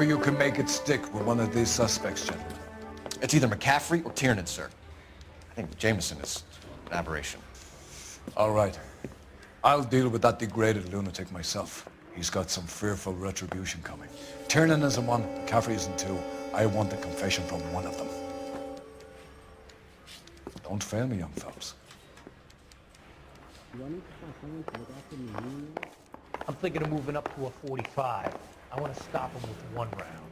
sure you can make it stick with one of these suspects, gentlemen? It's either McCaffrey or Tiernan, sir. I think Jameson is an aberration. All right. I'll deal with that degraded lunatic myself. He's got some fearful retribution coming. Tiernan is in one, McCaffrey is in two. I want a confession from one of them. Don't fail me, young fellas. I'm thinking of moving up to a 45. I want to stop him with one round.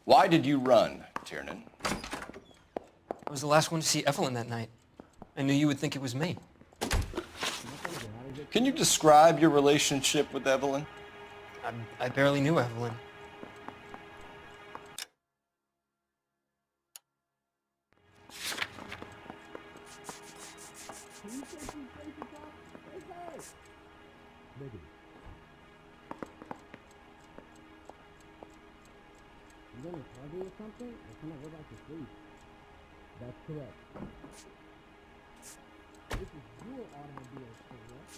Why did you run, Tiernan? I was the last one to see Evelyn that night. I knew you would think it was me. Can you describe your relationship with Evelyn? I barely knew Evelyn. You gonna party or something? Or can I go back to sleep? That's correct. This is your automobile, correct?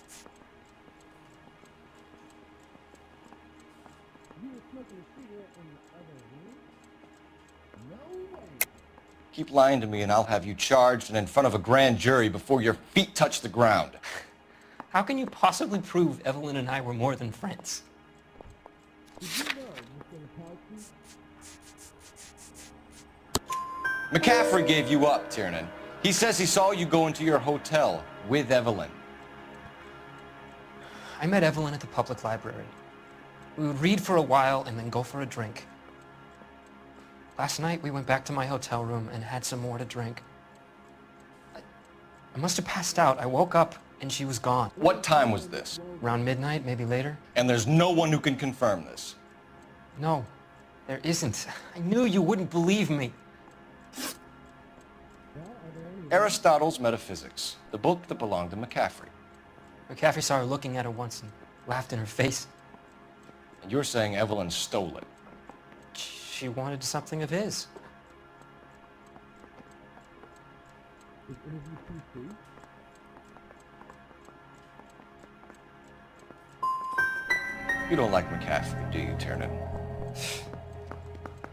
You were smoking a cigarette in the other room? No way! Keep lying to me and I'll have you charged and in front of a grand jury before your feet touch the ground. How can you possibly prove Evelyn and I were more than friends? Did you know, Mr. McCarthy? McCaffrey gave you up, Tiernan. He says he saw you go into your hotel with Evelyn. I met Evelyn at the public library. We would read for a while and then go for a drink. Last night we went back to my hotel room and had some more to drink. I must have passed out. I woke up and she was gone. What time was this? Around midnight, maybe later? And there's no one who can confirm this. No, there isn't. I knew you wouldn't believe me. Aristotle's Metaphysics, the book that belonged to McCaffrey. McCaffrey saw her looking at it once and laughed in her face. And you're saying Evelyn stole it. She wanted something of his. Is interview PC? You don't like McCaffrey, do you, Tiernan?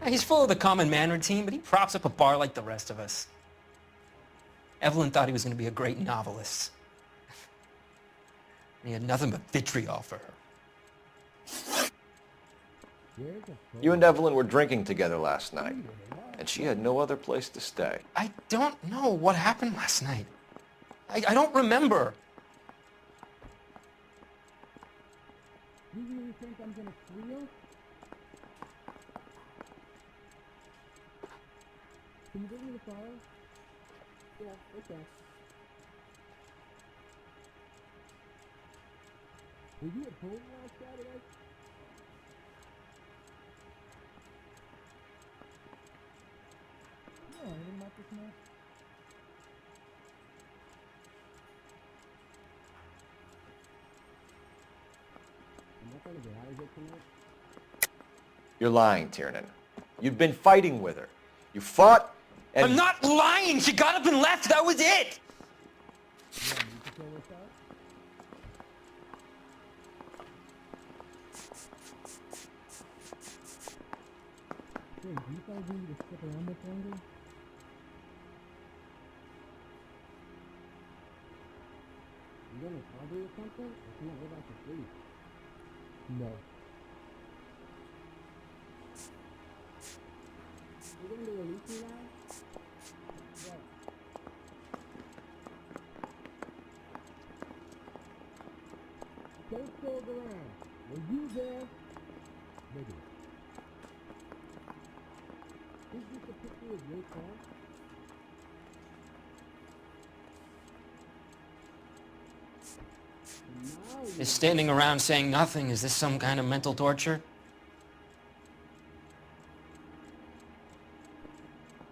He's full of the common man routine, but he props up a bar like the rest of us. Evelyn thought he was going to be a great novelist. And he had nothing but vitriol for her. You and Evelyn were drinking together last night, and she had no other place to stay. I don't know what happened last night. I don't remember. You really think I'm gonna squeal? Can you bring me the fire? Yeah, okay. Were you at home last Saturday? No, I didn't like this match. I'm not gonna get out of here tonight. You're lying, Tiernan. You've been fighting with her. You fought, and... I'm not lying! She got up and left! That was it! Yeah, you can go with that? Hey, do you guys need me to stick around much longer? You gonna party or something? Or can I go back to sleep? No. You going to release me now? Yeah. Don't hold around. Were you there? Negative. Is this a picture of your car? Is standing around saying nothing, is this some kind of mental torture?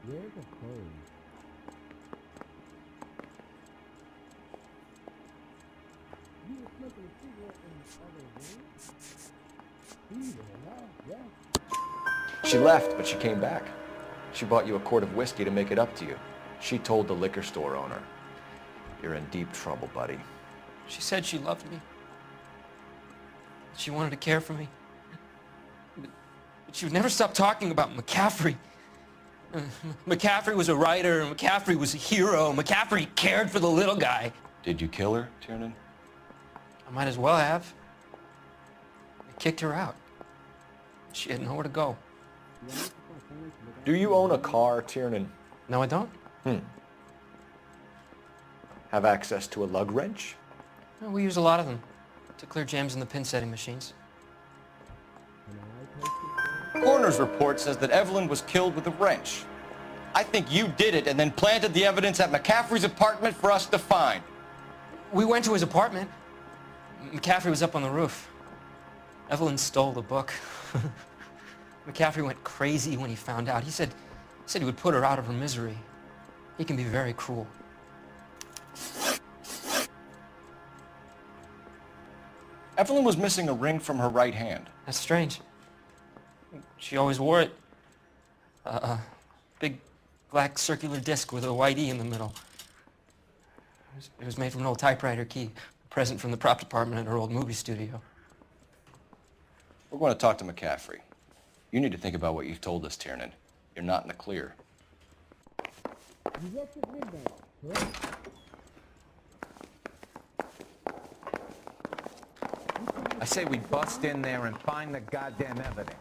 Where's the phone? You were smoking a cigarette in the other room? Yeah. She left, but she came back. She bought you a quart of whiskey to make it up to you. She told the liquor store owner. You're in deep trouble, buddy. She said she loved me. She wanted to care for me. But she would never stop talking about McCaffrey. McCaffrey was a writer, and McCaffrey was a hero. McCaffrey cared for the little guy. Did you kill her, Tiernan? I might as well have. I kicked her out. She had nowhere to go. Do you own a car, Tiernan? No, I don't. Have access to a lug wrench? No, we use a lot of them to clear jams in the pin setting machines. Coroner's report says that Evelyn was killed with a wrench. I think you did it and then planted the evidence at McCaffrey's apartment for us to find. We went to his apartment. McCaffrey was up on the roof. Evelyn stole the book. McCaffrey went crazy when he found out. He said he would put her out of her misery. He can be very cruel. Evelyn was missing a ring from her right hand. That's strange. She always wore it. Big black circular disc with a white E in the middle. It was made from an old typewriter key, a present from the prop department at her old movie studio. We're going to talk to McCaffrey. You need to think about what you've told us, Tiernan. You're not in the clear. You left at midnight, correct? I say we bust in there and find the goddamn evidence.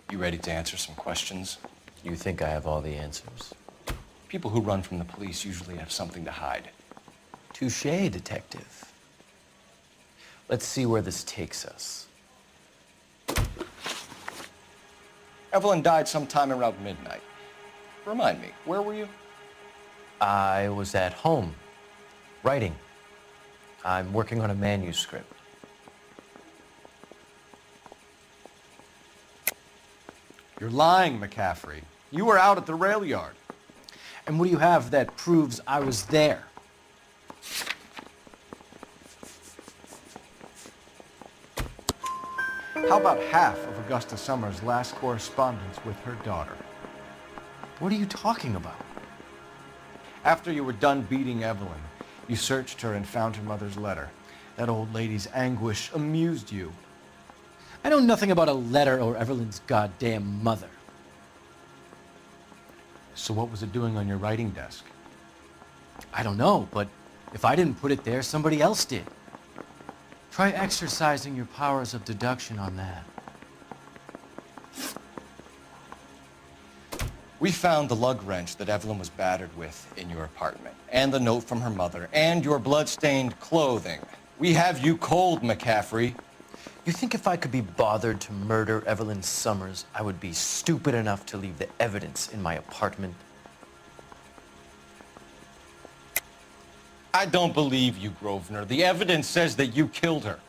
You ready to answer some questions? You think I have all the answers? People who run from the police usually have something to hide. Touché, detective. Let's see where this takes us. Evelyn died sometime around midnight. Remind me, where were you? I was at home, writing. I'm working on a manuscript. You're lying, McCaffrey. You were out at the rail yard. And what do you have that proves I was there? How about half of Augusta Summers' last correspondence with her daughter? What are you talking about? After you were done beating Evelyn, you searched her and found her mother's letter. That old lady's anguish amused you. I know nothing about a letter or Evelyn's goddamn mother. So what was it doing on your writing desk? I don't know, but if I didn't put it there, somebody else did. Try exercising your powers of deduction on that. We found the lug wrench that Evelyn was battered with in your apartment, and the note from her mother, and your blood-stained clothing. We have you cold, McCaffrey. You think if I could be bothered to murder Evelyn Summers, I would be stupid enough to leave the evidence in my apartment? I don't believe you, Grosvenor. The evidence says that you killed her.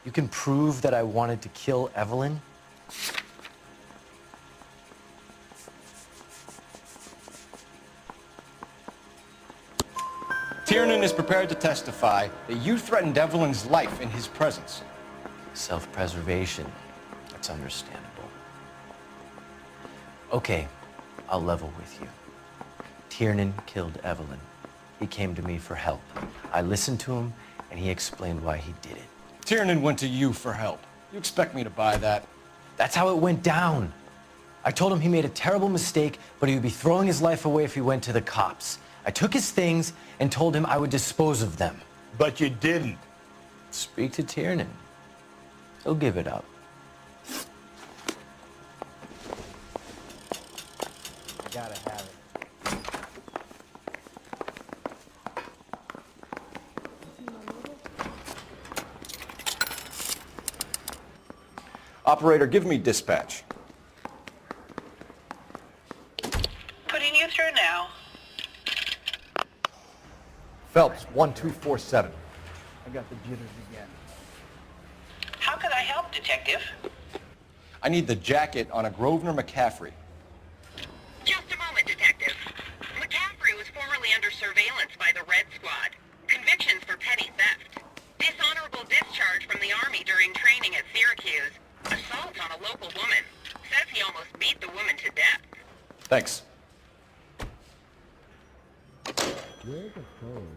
You can prove that I wanted to kill Evelyn? Tiernan is prepared to testify that you threatened Evelyn's life in his presence. Self-preservation. That's understandable. Okay, I'll level with you. Tiernan killed Evelyn. He came to me for help. I listened to him, and he explained why he did it. Tiernan went to you for help. You expect me to buy that? That's how it went down. I told him he made a terrible mistake, but he would be throwing his life away if he went to the cops. I took his things and told him I would dispose of them. But you didn't. Speak to Tiernan. He'll give it up. Gotta have it. Operator, give me dispatch. Putting you through now. Phelps, 1247. I got the jitters again. How can I help, Detective? I need the jacket on a Grosvenor McCaffrey. Just a moment, Detective. McCaffrey was formerly under surveillance by the Red Squad. Convictions for petty theft. Dishonorable discharge from the Army during training at Syracuse. Assault on a local woman. Says he almost beat the woman to death. Thanks. Where's the phone?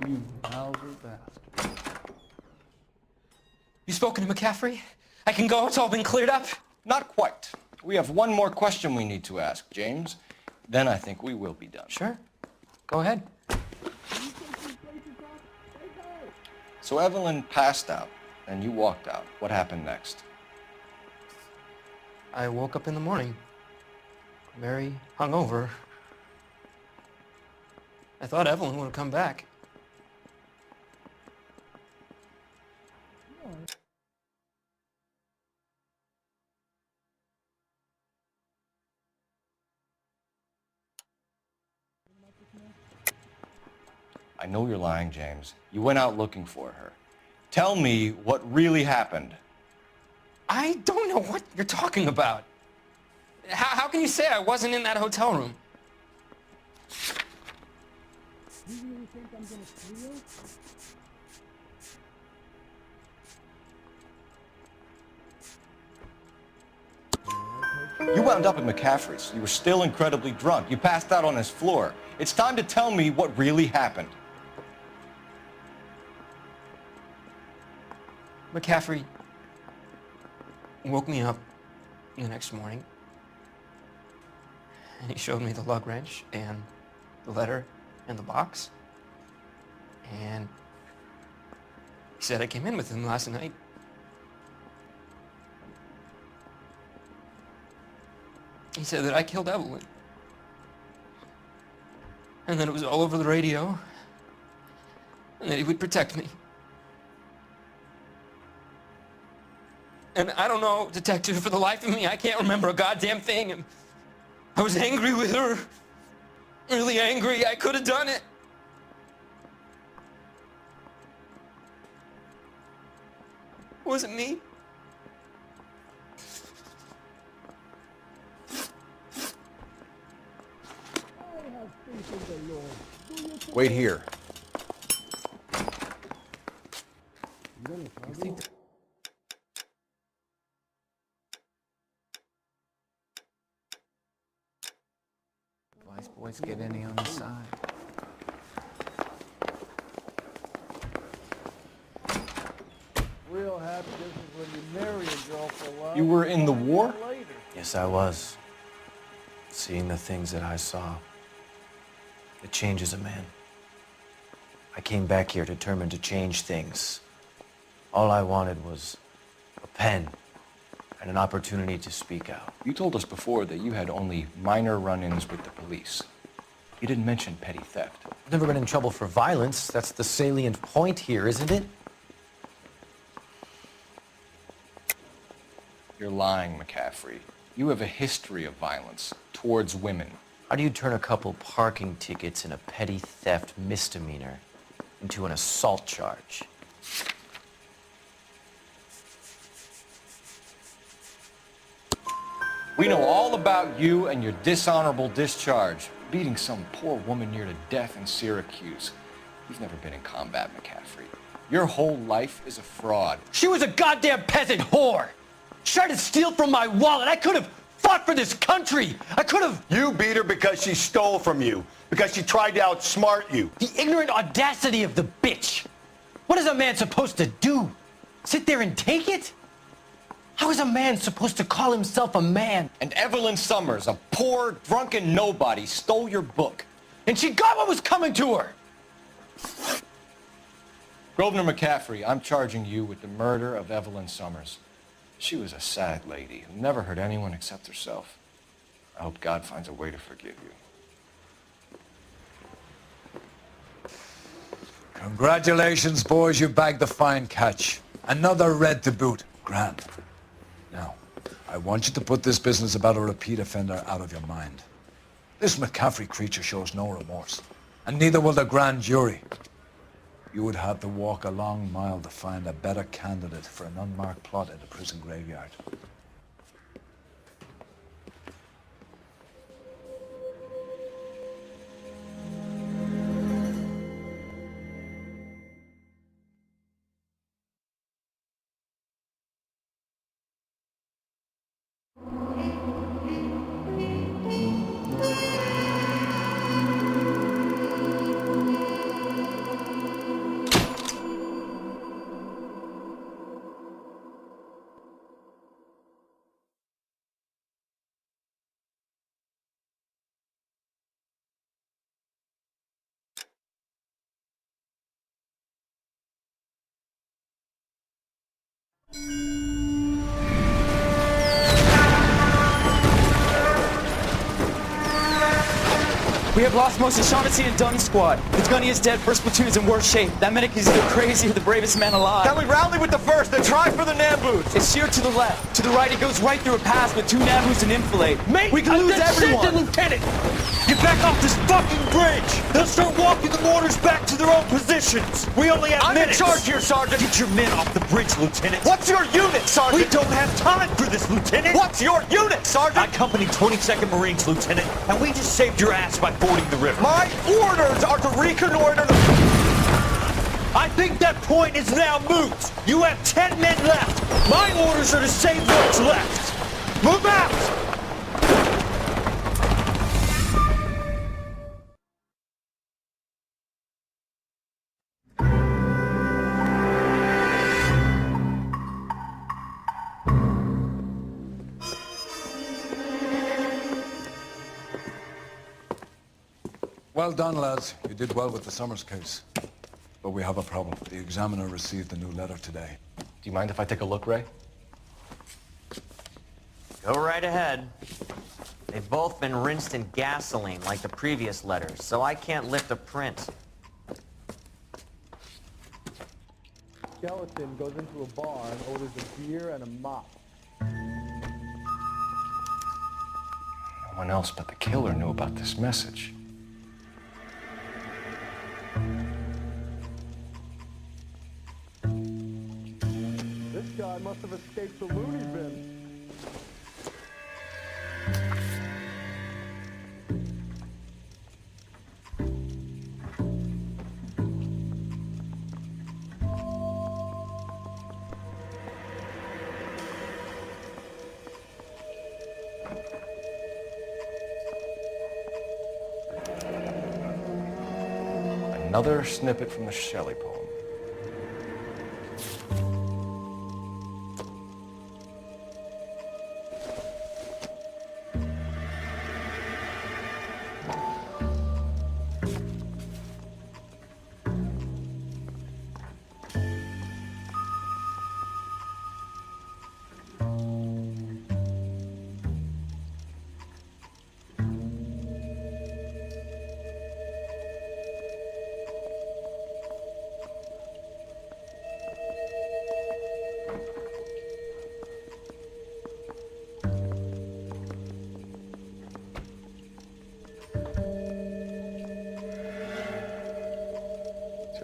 You Mauser bastard. You spoken to McCaffrey? I can go, it's all been cleared up? Not quite. We have one more question we need to ask, James. Then I think we will be done. Sure. Go ahead. So Evelyn passed out, and you walked out. What happened next? I woke up in the morning, very hungover. I thought Evelyn would have come back. I know you're lying, James. You went out looking for her. Tell me what really happened. I don't know what you're talking about. How can you say I wasn't in that hotel room? You really think I'm gonna steal? You wound up at McCaffrey's. You were still incredibly drunk. You passed out on his floor. It's time to tell me what really happened. McCaffrey woke me up the next morning, and he showed me the lug wrench and the letter and the box, and he said I came in with him last night. He said that I killed Evelyn, and that it was all over the radio, and that he would protect me. And I don't know, detective, for the life of me, I can't remember a goddamn thing. And I was angry with her. Really angry. I could have done it. It wasn't me. Wait here. You think Wise boys get any on the side. real happy this is when you marry a girl for love? You were in the war? Later. Yes, I was. Seeing the things that I saw, it changes a man. I came back here determined to change things. All I wanted was a pen and an opportunity to speak out. You told us before that you had only minor run-ins with the police. You didn't mention petty theft. I've never been in trouble for violence. That's the salient point here, isn't it? You're lying, McCaffrey. You have a history of violence towards women. How do you turn a couple parking tickets and a petty theft misdemeanor into an assault charge? We know all about you and your dishonorable discharge, beating some poor woman near to death in Syracuse. You've never been in combat, McCaffrey. Your whole life is a fraud. She was a goddamn peasant whore! She tried to steal from my wallet. I could have fought for this country. I could have... You beat her because she stole from you, because she tried to outsmart you. The ignorant audacity of the bitch. What is a man supposed to do? Sit there and take it? How is a man supposed to call himself a man? And Evelyn Summers, a poor, drunken nobody, stole your book. And she got what was coming to her. Grosvenor McCaffrey, I'm charging you with the murder of Evelyn Summers. She was a sad lady who never hurt anyone except herself. I hope God finds a way to forgive you. Congratulations, boys, you bagged the fine catch. Another red to boot. Grand. Now, I want you to put this business about a repeat offender out of your mind. This McCaffrey creature shows no remorse, and neither will the grand jury. You would have to walk a long mile to find a better candidate for an unmarked plot in the prison graveyard. We have lost most of Shaughnessy and Dunn's squad. The gunny is dead, first platoon is in worse shape. That medic is either crazy or the bravest man alive. Can we rally with the first, then try for the Nambus? It's sheer to the left. To the right, it goes right through a pass with 2 Nabus and enfilade. Mate, we can lose everyone. Lieutenant! Get back off this fucking bridge! They'll start walking the mortars back to their own positions! We only have minutes! I'm in charge here, Sergeant! Get your men off the bridge, Lieutenant! What's your unit, Sergeant? We don't have time for this, Lieutenant! What's your unit, Sergeant? I company 22nd Marines, Lieutenant, and we just saved your ass by fording the river. My orders are to reconnoiter the... I think that point is now moot! You have 10 men left! My orders are to save what's left! Move out! Well done, lads. You did well with the Summers case. But we have a problem. The examiner received a new letter today. Do you mind if I take a look, Ray? Go right ahead. They've both been rinsed in gasoline like the previous letters, so I can't lift a print. Skeleton goes into a bar and orders a beer and a mop. No one else but the killer knew about this message. This guy must have escaped the loony bin. Another snippet from the Shelley poem.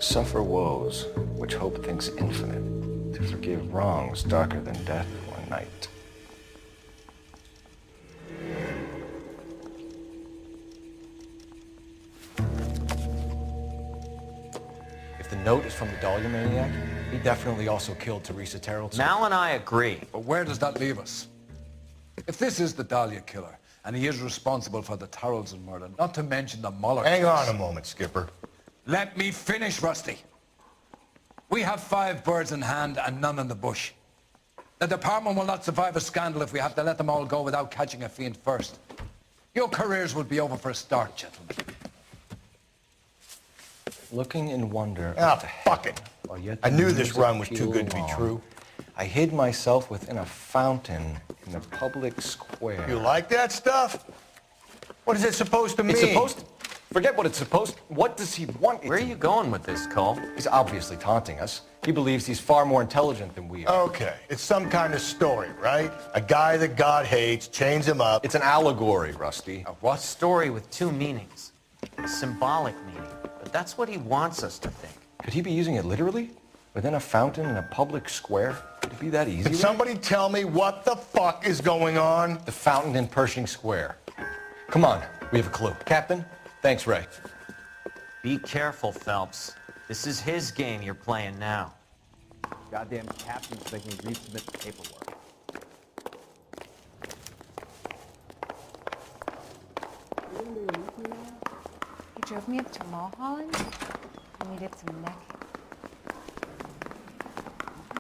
Suffer woes, which hope thinks infinite, to forgive wrongs darker than death or night. If the note is from the Dahlia maniac, he definitely also killed Teresa Terrell. Mal and I agree. But where does that leave us? If this is the Dahlia killer, and he is responsible for the Tarrelson murder, not to mention the Muller Hang case. on a moment, Skipper. Let me finish, Rusty. We have 5 birds in hand and none in the bush. The department will not survive a scandal if we have to let them all go without catching a fiend first. Your careers will be over for a start, gentlemen. Looking in wonder. Ah, fuck it. I knew this run was too good to be true. I hid myself within a fountain in the public square. You like that stuff? What is it supposed to mean? It's supposed to... Forget what it's supposed to... What does he want? Where are you going with this, Cole? He's obviously taunting us. He believes he's far more intelligent than we are. Okay, it's some kind of story, right? A guy that God hates, chains him up. It's an allegory, Rusty. A what? Story with 2 meanings. A symbolic meaning. But that's what he wants us to think. Could he be using it literally? Within a fountain in a public square? Could it be that easy? Can somebody tell me what the fuck is going on? The fountain in Pershing Square. Come on, we have a clue. Captain? Thanks, Ray. Be careful, Phelps. This is his game you're playing now. Goddamn captain's making me resubmit the paperwork. He drove me up to Mulholland. I needed some neck